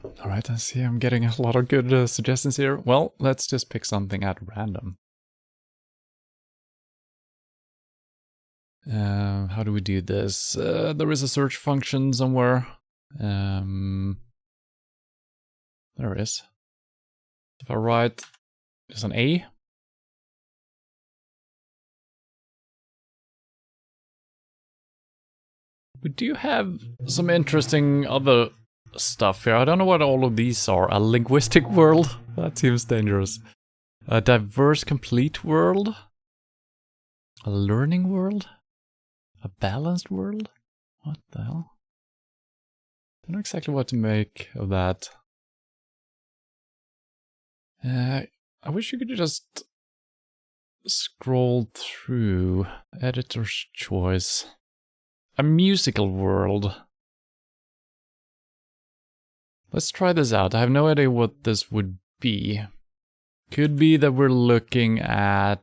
Alright, I see I'm getting a lot of good suggestions here. Well, let's just pick something at random. How do we do this? There is a search function somewhere. There it is. If I write just an A. We do have some interesting other stuff here. I don't know what all of these are. A linguistic world? That seems dangerous. A diverse complete world? A learning world? A balanced world? What the hell? I don't know exactly what to make of that. I wish you could just scroll through. Editor's choice. A musical world. Let's try this out. I have no idea what this would be. Could be that we're looking at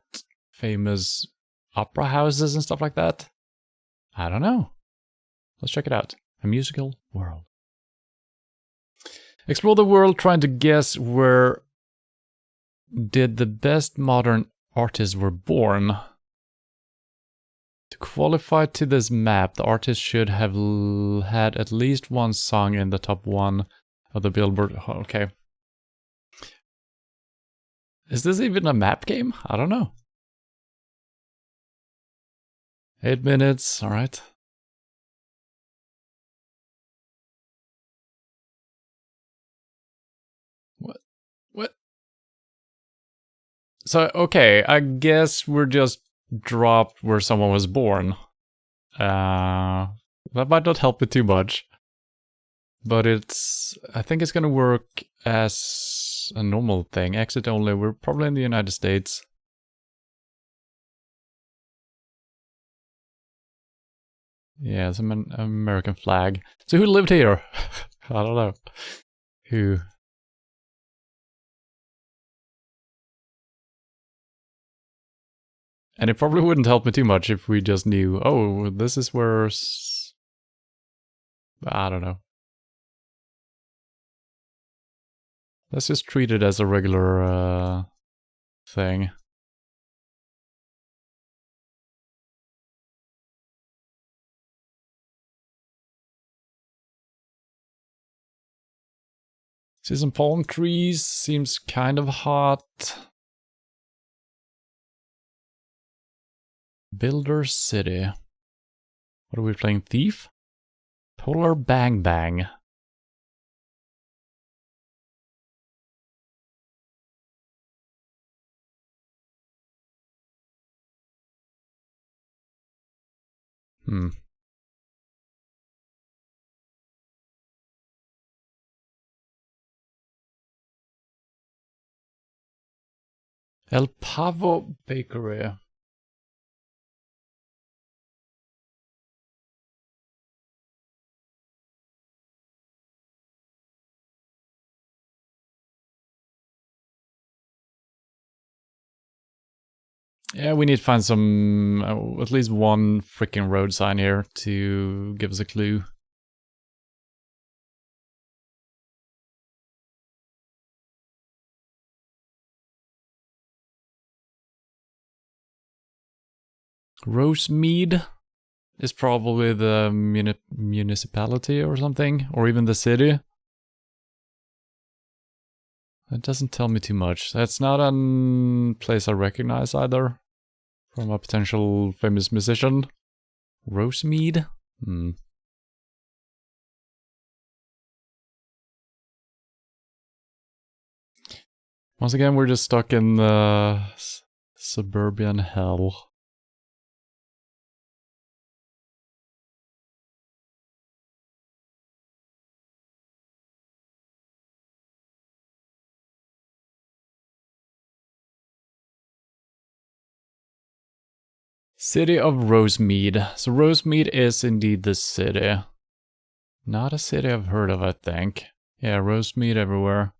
famous opera houses and stuff like that. I don't know. Let's check it out. A musical world. Explore the world trying to guess where did the best modern artists were born. To qualify to this map, the artist should have had at least one song in the top 1 of the Billboard. Okay. Is this even a map game? I don't know. 8 minutes, alright. What? So, okay, I guess we're just dropped where someone was born. That might not help it too much. But I think it's gonna work as a normal thing. Exit only, we're probably in the United States. Yeah, it's an American flag. So who lived here? I don't know. Who? And it probably wouldn't help me too much if we just knew, oh, this is where... I don't know. Let's just treat it as a regular thing. See some palm trees, seems kind of hot. Builder City. What are we playing? Thief? Polar Bang Bang. El Pavo Bakery. Yeah, we need to find some, at least one freaking road sign here to give us a clue. Rosemead is probably the municipality or something, or even the city. That doesn't tell me too much. That's not a place I recognize either. From a potential famous musician. Rosemead? Once again, we're just stuck in the suburban hell. City of Rosemead. So Rosemead is indeed the city. Not a city I've heard of, I think. Yeah, Rosemead everywhere.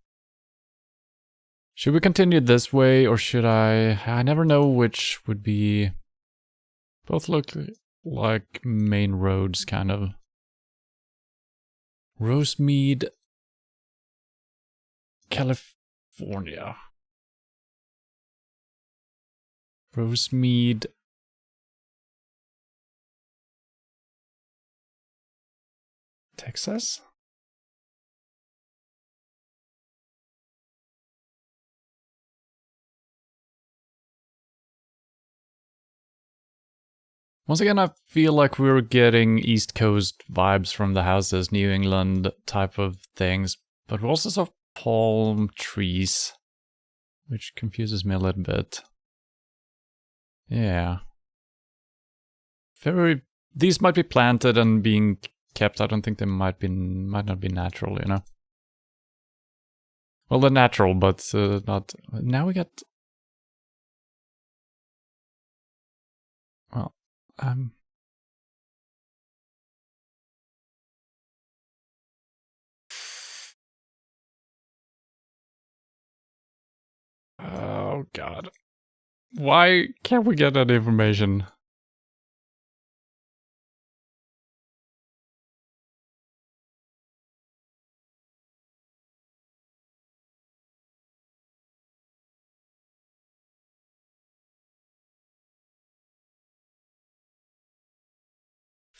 Should we continue this way, or should I never know which would be... Both look like main roads, kind of. Rosemead California. Rosemead. Texas? Once again, I feel like we're getting East Coast vibes from the houses, New England type of things, but we also saw palm trees, which confuses me a little bit. Yeah. These might be planted and being kept. I don't think they might not be natural, you know. Well, they're natural, but not. Now we got. Well, Oh God. Why can't we get that information?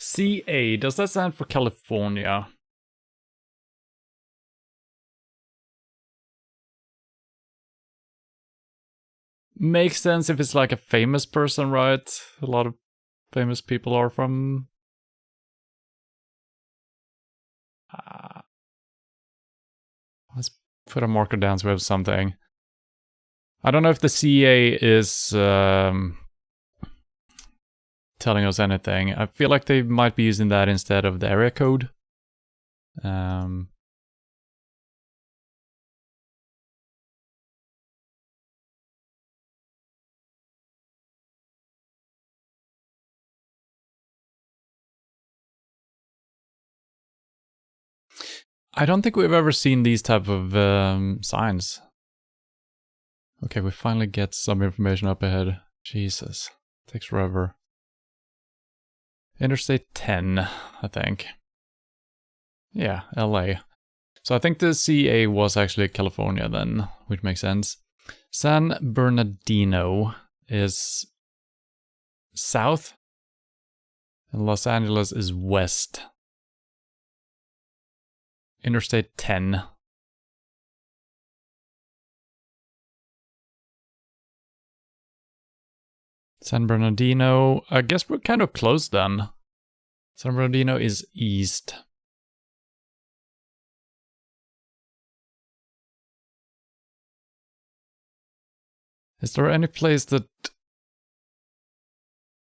CA, does that stand for California? Makes sense if it's like a famous person, right? A lot of famous people are from... let's put a marker down so we have something. I don't know if the CA is telling us anything. I feel like they might be using that instead of the area code. I don't think we've ever seen these type of signs. Okay, we finally get some information up ahead. Jesus, takes forever. Interstate 10, I think. Yeah, LA. So I think the CA was actually California then, which makes sense. San Bernardino is south, and Los Angeles is west. Interstate 10. San Bernardino, I guess we're kind of close then. San Bernardino is east. Is there any place that...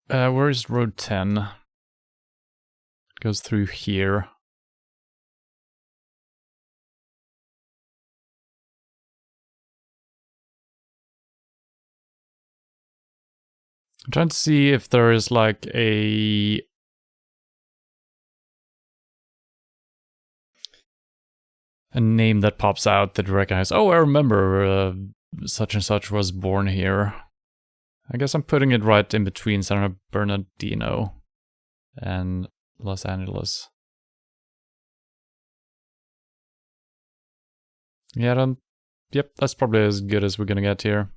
where is Road 10? It goes through here. I'm trying to see if there is like a name that pops out that you recognize. Oh, I remember such and such was born here. I guess I'm putting it right in between San Bernardino and Los Angeles. Yeah, yep, that's probably as good as we're gonna get here.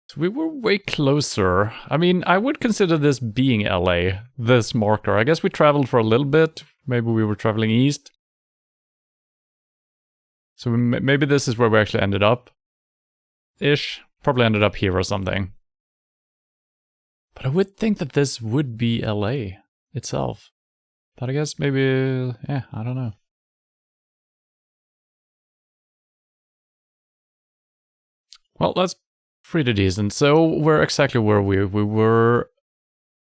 So we were way closer. I mean, I would consider this being LA, this marker. I guess we traveled for a little bit. Maybe we were traveling east. So maybe this is where we actually ended up. Ish. Probably ended up here or something. But I would think that this would be LA itself. But I guess maybe, yeah, I don't know. Well, that's pretty decent. So where exactly were we? We were...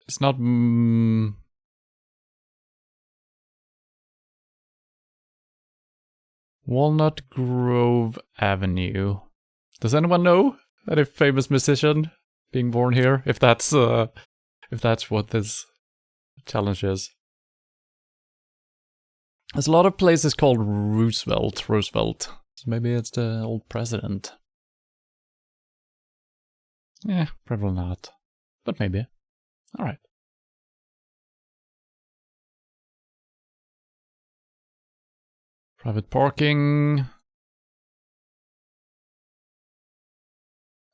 It's not... Walnut Grove Avenue. Does anyone know any famous musician being born here? If that's what this challenge is. There's a lot of places called Roosevelt. So maybe it's the old president. Yeah, probably not. But maybe. Alright. Private parking.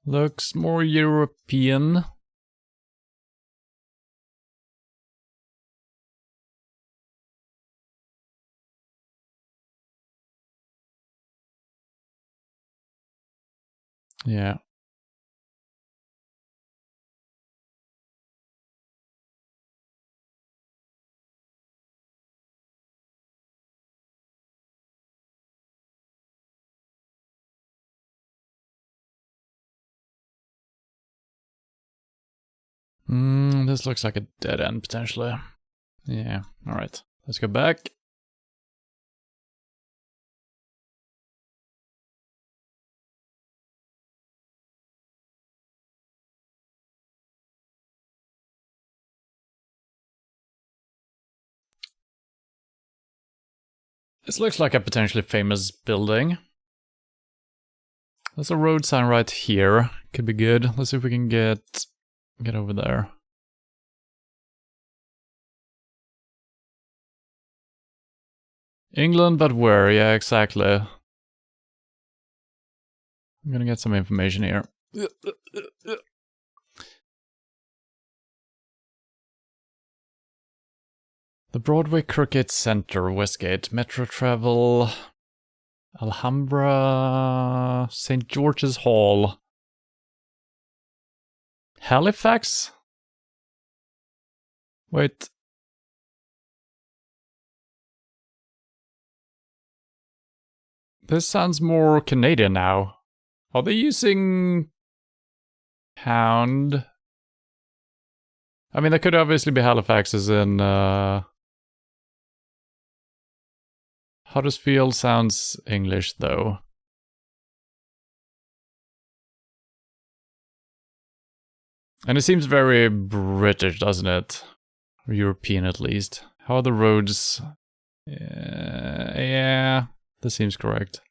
Looks more European. Yeah. This looks like a dead end, potentially. Yeah, alright. Let's go back. This looks like a potentially famous building. There's a road sign right here. Could be good. Let's see if we can get over there. England, but where? Yeah, exactly. I'm gonna get some information here. The Broadway Cricket Center, Westgate, Metro Travel, Alhambra, St. George's Hall. Halifax? Wait. This sounds more Canadian now. Are they using pound? I mean, that could obviously be Halifax as in, Huddersfield sounds English, though. And it seems very British, doesn't it? Or European, at least. How are the roads? Yeah, this seems correct.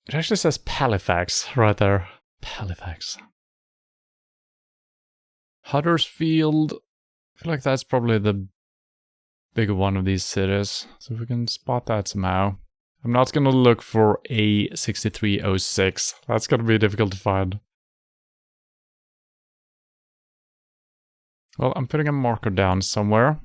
It actually says Halifax right there. Halifax. Huddersfield. I feel like that's probably the bigger one of these cities. So if we can spot that somehow. I'm not gonna look for A6306. That's gonna be difficult to find. Well, I'm putting a marker down somewhere.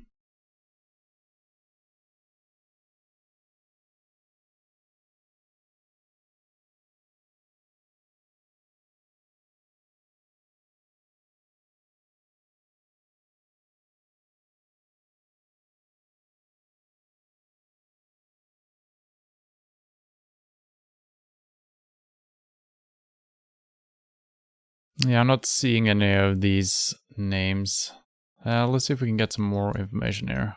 Yeah, I'm not seeing any of these names. Let's see if we can get some more information here.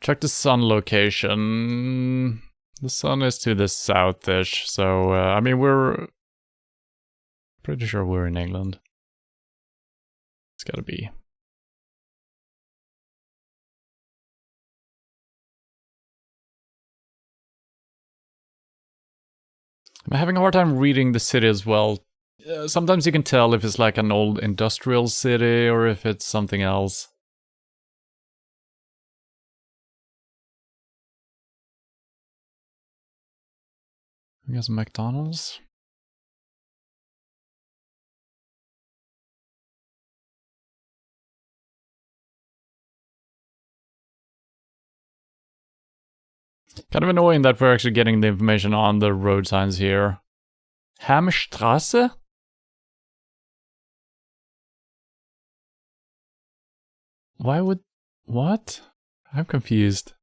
Check the sun location. The sun is to the south-ish, so, I mean, we're pretty sure we're in England. It's gotta be. I'm having a hard time reading the city as well. Sometimes you can tell if it's like an old industrial city or if it's something else. We got some McDonald's. Kind of annoying that we're actually getting the information on the road signs here. Hamstrasse? Why would... What? I'm confused.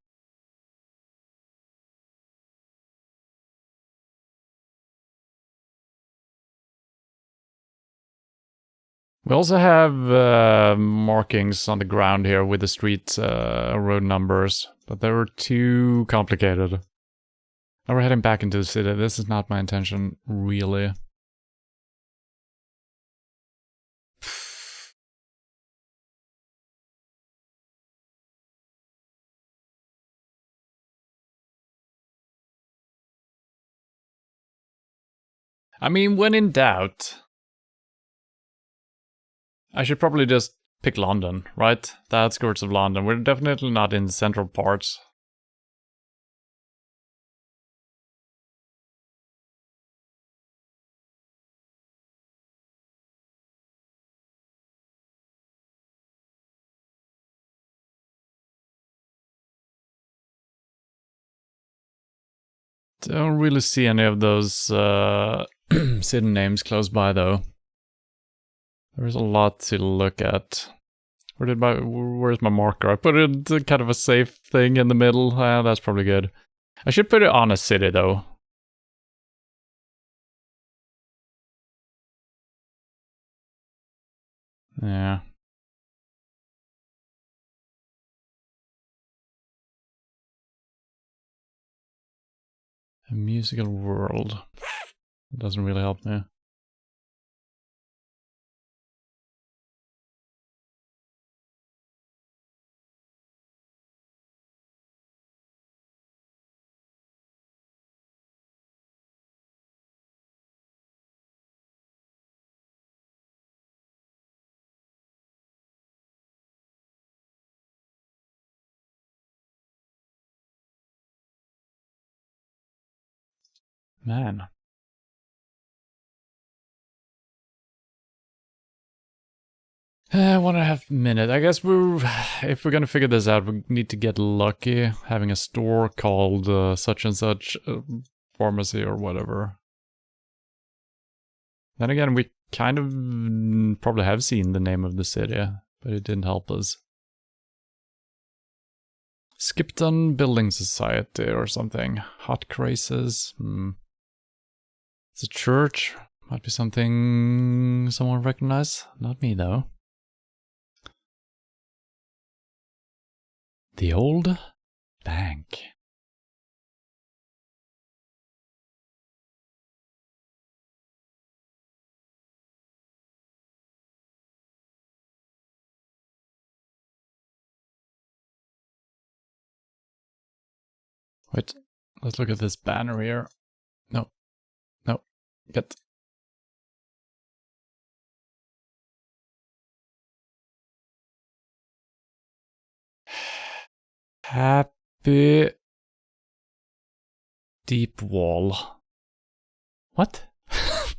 We also have markings on the ground here with the street road numbers, but they were too complicated. Now we're heading back into the city. This is not my intention, really. I mean, when in doubt. I should probably just pick London, right? The outskirts of London. We're definitely not in the central parts. Don't really see any of those city names close by, though. There's a lot to look at. Where's my marker? I put it kind of a safe thing in the middle. That's probably good. I should put it on a city, though. Yeah. A musical world. It doesn't really help me. Man. 1.5 minutes. I guess if we're gonna figure this out, we need to get lucky having a store called such and such pharmacy or whatever. Then again, we kind of probably have seen the name of the city, but it didn't help us. Skipton Building Society or something. Hot crazes. It's a church. Might be something someone recognize. Not me, though. The old bank. Wait, let's look at this banner here. No. Get. Happy Deep Wall. What? That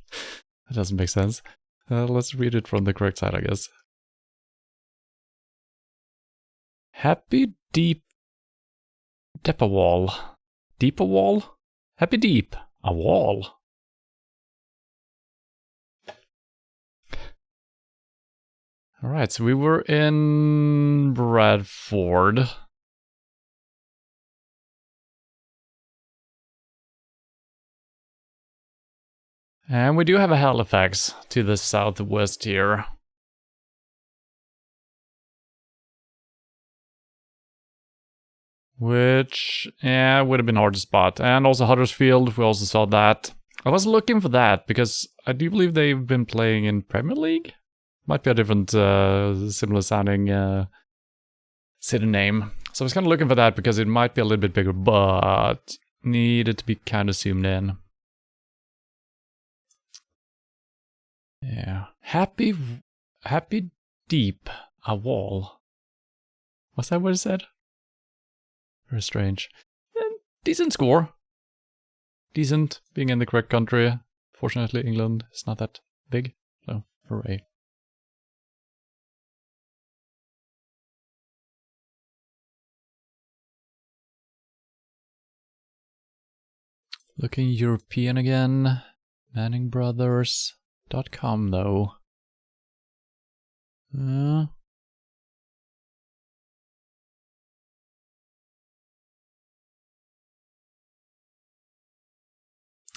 doesn't make sense. Let's read it from the correct side, I guess. Happy Deep Wall. Deeper wall? Happy Deep. A wall. Alright, so we were in Bradford. And we do have a Halifax to the southwest here. Which, yeah, would have been hard to spot. And also Huddersfield, we also saw that. I was looking for that because I do believe they've been playing in Premier League. Might be a different, similar sounding city name. So I was kind of looking for that because it might be a little bit bigger, but needed to be kind of zoomed in. Yeah. Happy Deep, a wall. Was that what it said? Very strange. Decent score. Decent, being in the correct country. Fortunately, England is not that big, so hooray. Looking European again. ManningBrothers.com though.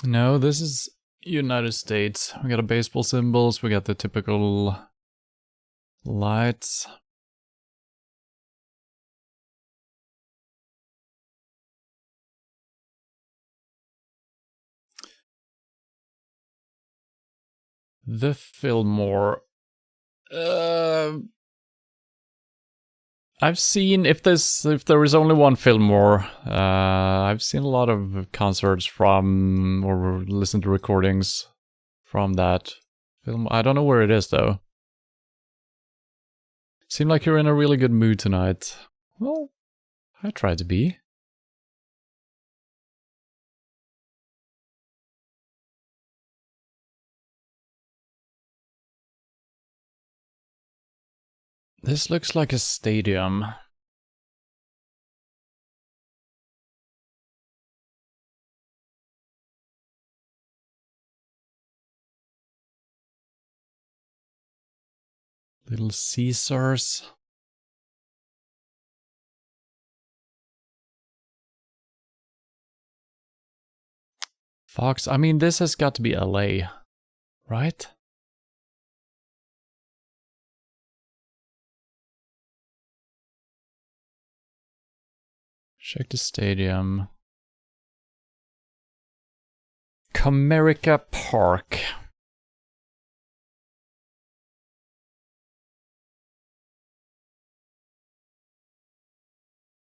No, this is United States. We got a baseball symbols, we got the typical lights. The Fillmore. I've seen if there is only one Fillmore. I've seen a lot of concerts from or listened to recordings from that film. I don't know where it is though. Seem like you're in a really good mood tonight. Well, I try to be. This looks like a stadium. Little Caesars. Fox, I mean, this has got to be LA, right? Check the stadium. Comerica Park.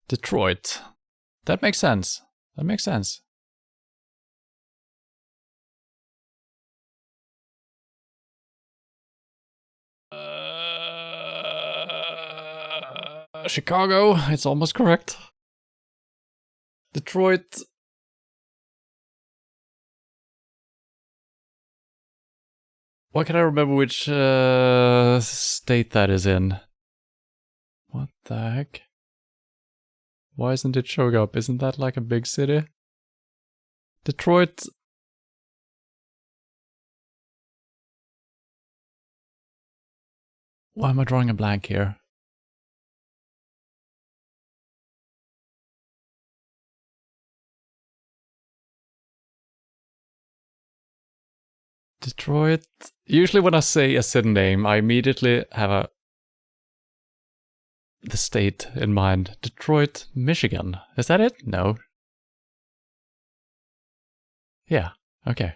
Detroit. That makes sense. That makes sense. Chicago, it's almost correct. Detroit. Why can't I remember which state that is in? What the heck? Why isn't it showing up? Isn't that like a big city? Detroit. Why am I drawing a blank here? Detroit. Usually when I say a city name, I immediately have the state in mind. Detroit, Michigan. Is that it? No. Yeah, okay.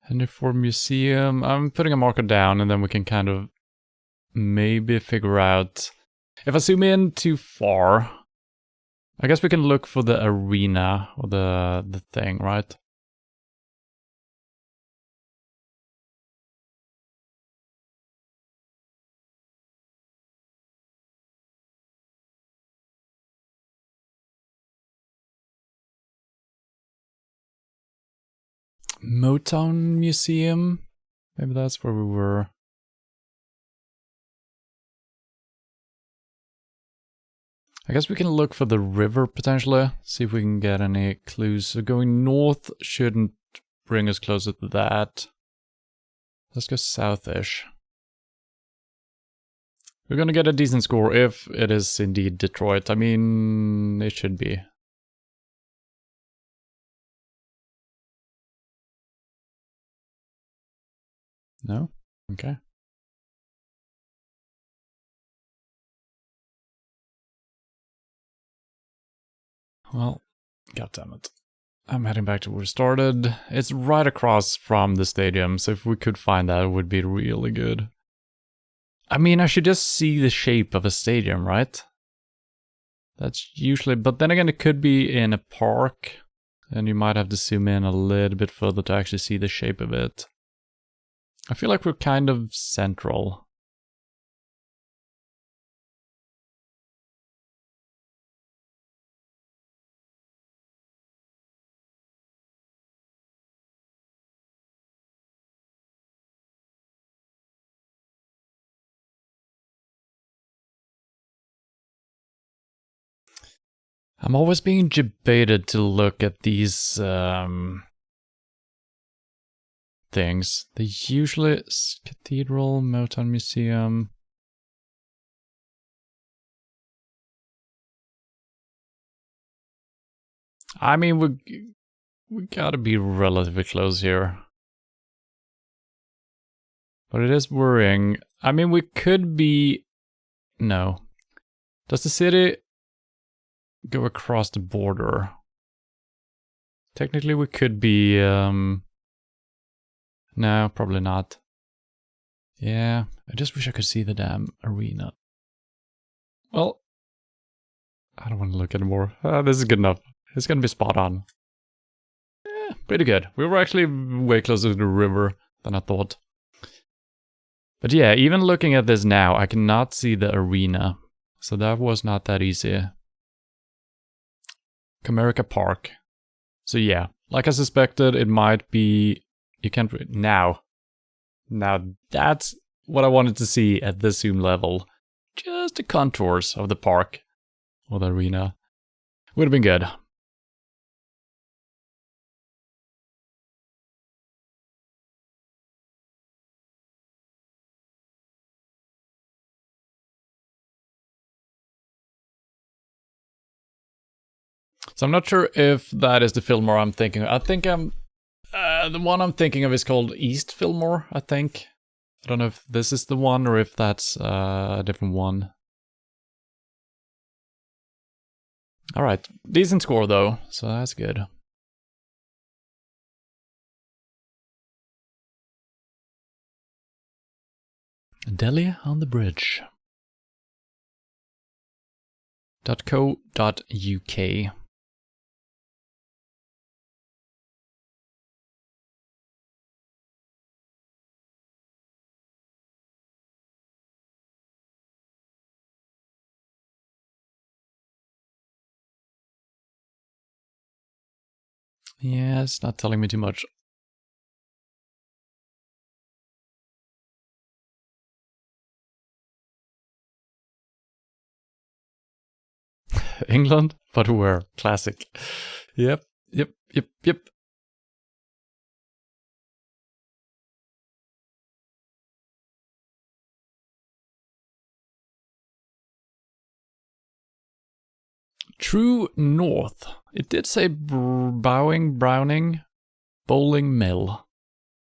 And for museum, I'm putting a marker down and then we can kind of maybe figure out. If I zoom in too far, I guess we can look for the arena or the thing, right? Motown Museum? Maybe that's where we were. I guess we can look for the river potentially, see if we can get any clues. So going north shouldn't bring us closer to that. Let's go south-ish. We're gonna get a decent score if it is indeed Detroit. I mean, it should be. No? Okay. Well, goddammit. I'm heading back to where we started. It's right across from the stadium, so if we could find that, it would be really good. I mean, I should just see the shape of a stadium, right? That's usually... But then again, it could be in a park, and you might have to zoom in a little bit further to actually see the shape of it. I feel like we're kind of central. I'm always being debated to look at these things. They usually... Cathedral, Motown Museum... I mean, we gotta be relatively close here. But it is worrying. I mean, we could be... No. Does the city go across the border? Technically, we could be... No, probably not. Yeah, I just wish I could see the damn arena. Well, I don't want to look anymore. This is good enough. It's gonna be spot on. pretty good. We were actually way closer to the river than I thought. But yeah, even looking at this now, I cannot see the arena. So that was not that easy. Comerica Park. So yeah, like I suspected, it might be... You can't... Now that's what I wanted to see at the zoom level. Just the contours of the park. Or the arena. Would have been good. So I'm not sure if that is the Fillmore I'm thinking of. I think the one I'm thinking of is called East Fillmore, I think. I don't know if this is the one or if that's a different one. Alright, decent score though, so that's good. Delhi on the bridge. .co.uk. Yeah, it's not telling me too much. England, but where? Classic. Yep. True North. It did say Browning Bowling Mill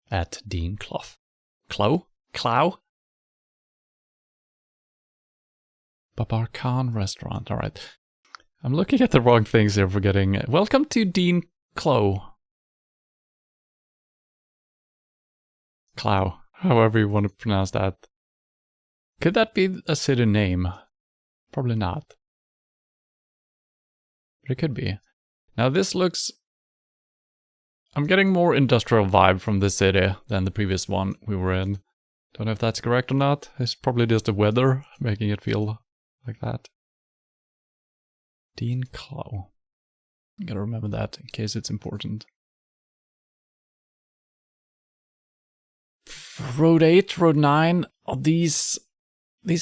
at Dean Clough. Babar Khan restaurant. All right. I'm looking at the wrong things here, forgetting. Welcome to Dean Clough. Clough. However you want to pronounce that. Could that be a city name? Probably not. But it could be. Now this looks... I'm getting more industrial vibe from this city than the previous one we were in. Don't know if that's correct or not. It's probably just the weather making it feel like that. Dean Clough. Gotta remember that in case it's important. Road 8, Road 9. Are these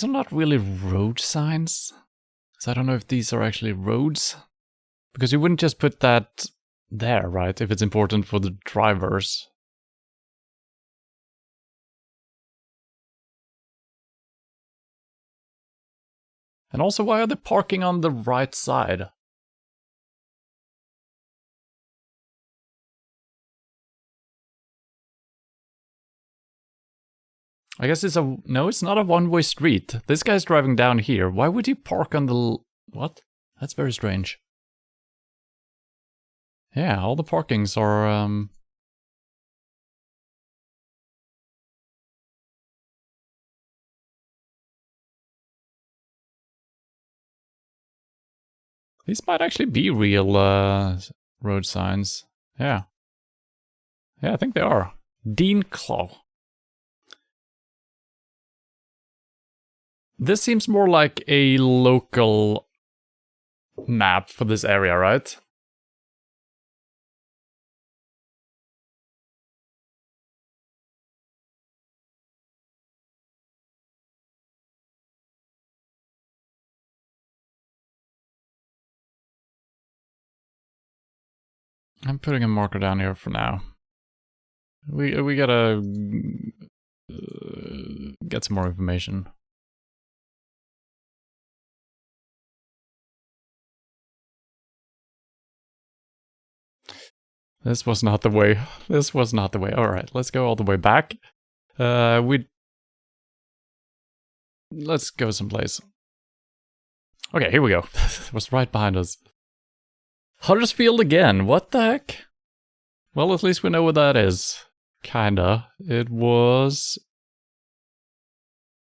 are not really road signs. So I don't know if these are actually roads. Because you wouldn't just put that there, right? If it's important for the drivers. And also, why are they parking on the right side? I guess it's a... No, it's not a one-way street. This guy's driving down here. Why would you park on the... What? That's very strange. Yeah, all the parkings are... These might actually be real road signs. Yeah. Yeah, I think they are. Dean Clough. This seems more like a local map for this area, right? I'm putting a marker down here for now. We gotta get some more information. This was not the way. This was not the way. All right, let's go all the way back. Let's go someplace. Okay, here we go. It was right behind us. Huddersfield again. What the heck? Well, at least we know what that is. Kinda. It was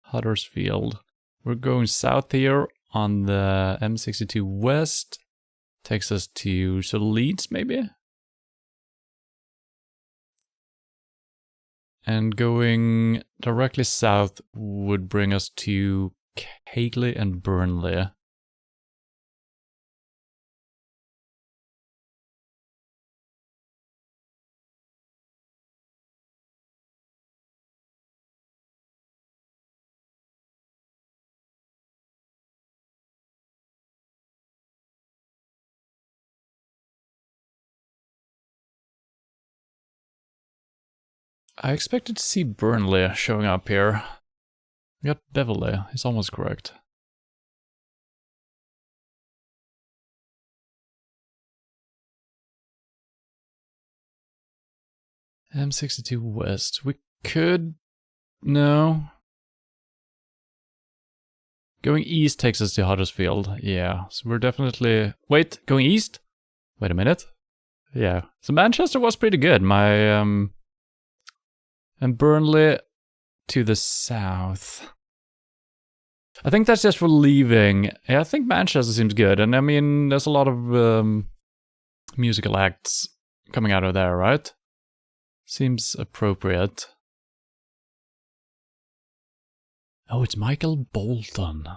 Huddersfield. We're going south here on the M62 West. Takes us to Leeds, maybe? And going directly south would bring us to Hagley and Burnley. I expected to see Burnley showing up here. We got Beverley, he's almost correct. M62 West, we could... no. Going east takes us to Huddersfield, yeah. So we're definitely... wait, going east? Wait a minute. Yeah, so Manchester was pretty good. And Burnley to the south. I think that's just for leaving. Yeah, I think Manchester seems good. And I mean, there's a lot of musical acts coming out of there, right? Seems appropriate. Oh, it's Michael Bolton.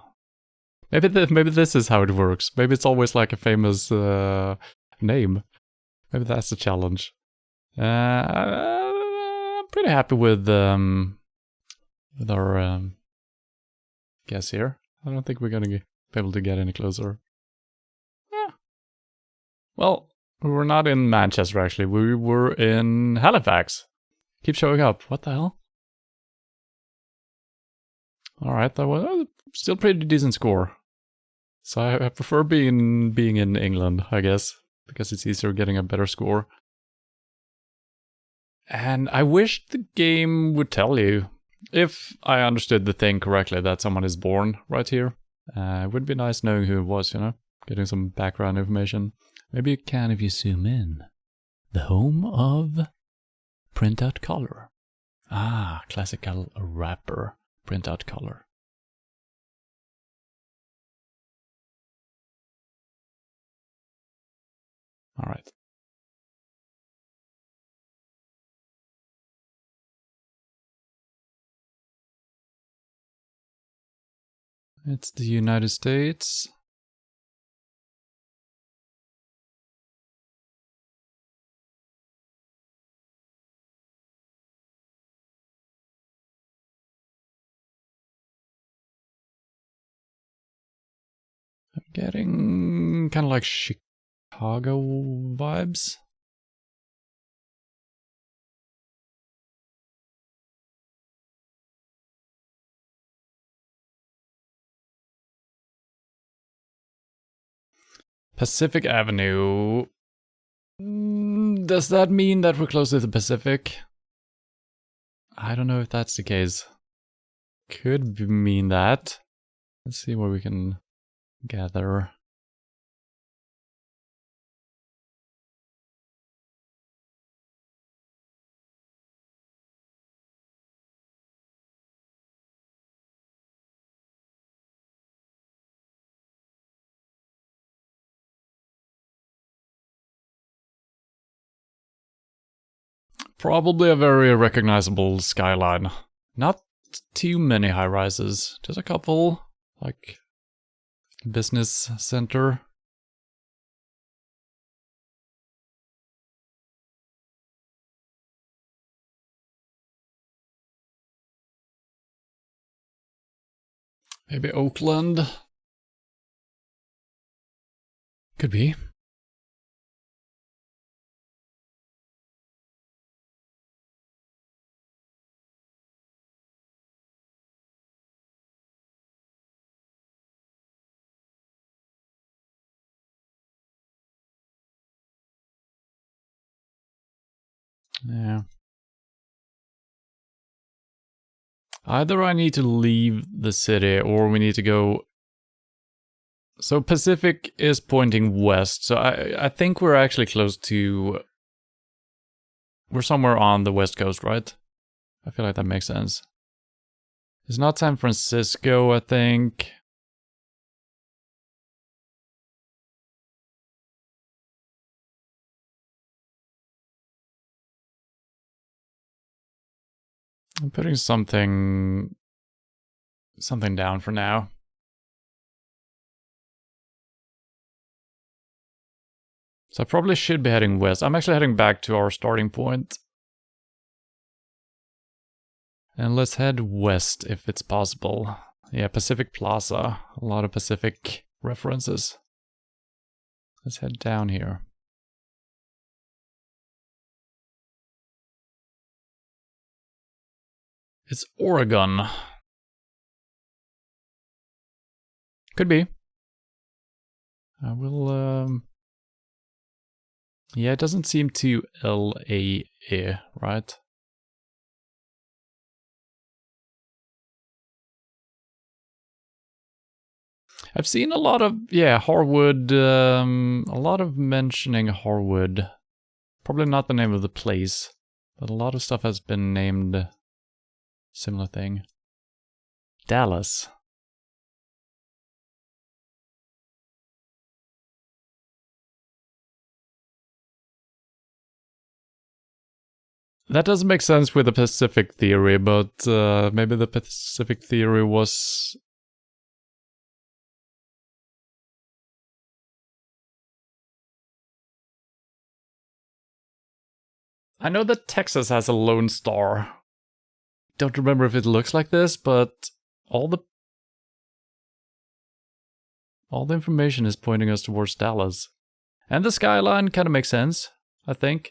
Maybe this is how it works. Maybe it's always like a famous name. Maybe that's the challenge. I'm pretty happy with our guess here. I don't think we're gonna be able to get any closer. Yeah. Well, we were not in Manchester actually. We were in Halifax. Keep showing up. What the hell? Alright, that was still pretty decent score. So I prefer being in England, I guess, because it's easier getting a better score. And I wish the game would tell you, if I understood the thing correctly, that someone is born right here. It would be nice knowing who it was, you know, getting some background information. Maybe you can if you zoom in. The home of printout color. Ah, classical wrapper printout color. All right. It's the United States. I'm getting kind of like Chicago vibes. Pacific Avenue. Does that mean that we're close to the Pacific? I don't know if that's the case. Could mean that. Let's see what we can gather. Probably a very recognizable skyline. Not too many high rises, just a couple, like business center. Maybe Oakland. Could be. Yeah. Either I need to leave the city or we need to go... So Pacific is pointing west, so I think we're actually close to... We're somewhere on the west coast, right? I feel like that makes sense. It's not San Francisco, I think. I'm putting something down for now. So I probably should be heading west. I'm actually heading back to our starting point. And let's head west if it's possible. Yeah, Pacific Plaza. A lot of Pacific references. Let's head down here. It's Oregon. Could be. I will, yeah, it doesn't seem too LA, right? I've seen a lot of, yeah, Harwood, a lot of mentioning Harwood. Probably not the name of the place, but a lot of stuff has been named similar thing. Dallas. That doesn't make sense with the Pacific theory, but maybe the Pacific theory was... I know that Texas has a Lone Star. Don't remember if it looks like this, but all the information is pointing us towards Dallas. And the skyline kind of makes sense, I think.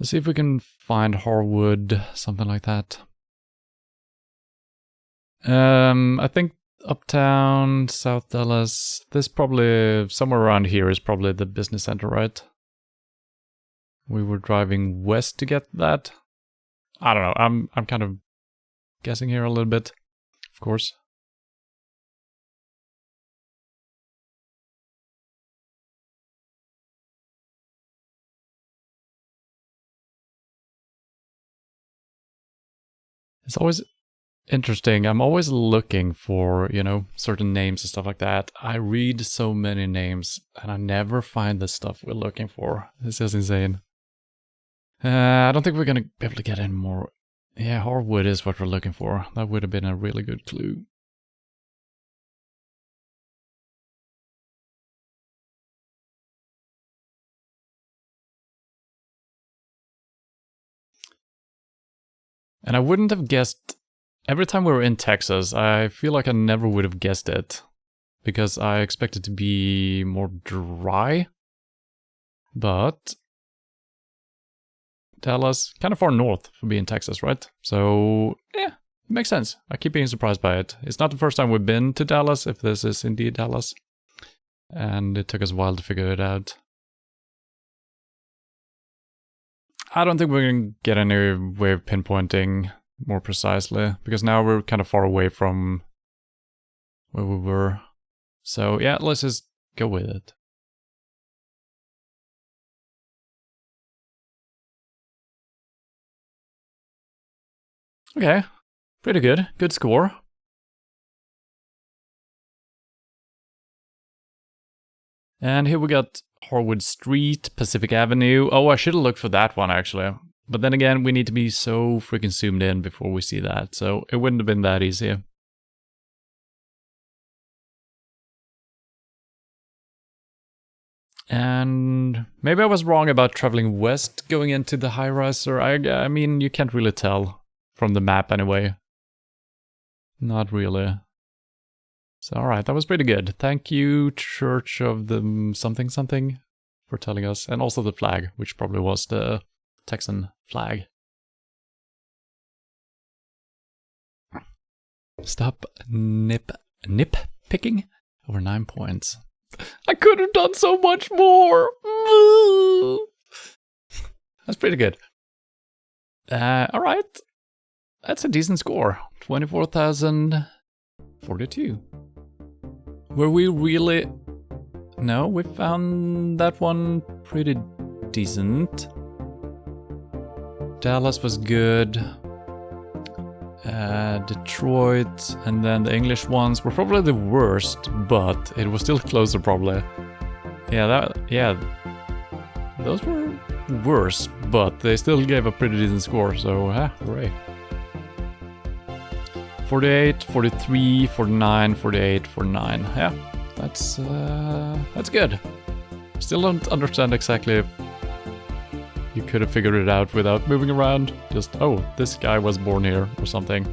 Let's see if we can find Harwood, something like that. I think Uptown, South Dallas, this probably, somewhere around here is probably the business center, right? We were driving west to get that. I don't know, I'm kind of guessing here a little bit, of course. It's always interesting. I'm always looking for, you know, certain names and stuff like that. I read so many names and I never find the stuff we're looking for. It's just insane. I don't think we're gonna be able to get any more. Yeah, Harwood is what we're looking for. That would have been a really good clue. And I wouldn't have guessed, every time we were in Texas, I feel like I never would have guessed it. Because I expect it to be more dry. But Dallas, kind of far north for being Texas, right? So, yeah, it makes sense. I keep being surprised by it. It's not the first time we've been to Dallas, if this is indeed Dallas. And it took us a while to figure it out. I don't think we're going to get any way of pinpointing more precisely, because now we're kind of far away from where we were. So yeah, let's just go with it. Okay, pretty good. Good score. And here we got Harwood Street, Pacific Avenue. Oh, I should have looked for that one, actually. But then again, we need to be so freaking zoomed in before we see that, so it wouldn't have been that easy. And maybe I was wrong about traveling west going into the high-riser. I mean, you can't really tell from the map anyway. Not really. So, alright, that was pretty good. Thank you, Church of the something something, for telling us. And also the flag, which probably was the Texan flag. Stop nitpicking over 9 points. I could have done so much more! That's pretty good. Alright. That's a decent score. 24,042. Were we really... No, we found that one pretty decent. Dallas was good. Detroit, and then the English ones were probably the worst, but it was still closer probably. Yeah, those were worse, but they still gave a pretty decent score, so hooray. 48, 43, 49, 48, 49. Yeah, that's good. Still don't understand exactly if you could have figured it out without moving around. Just, oh, this guy was born here or something.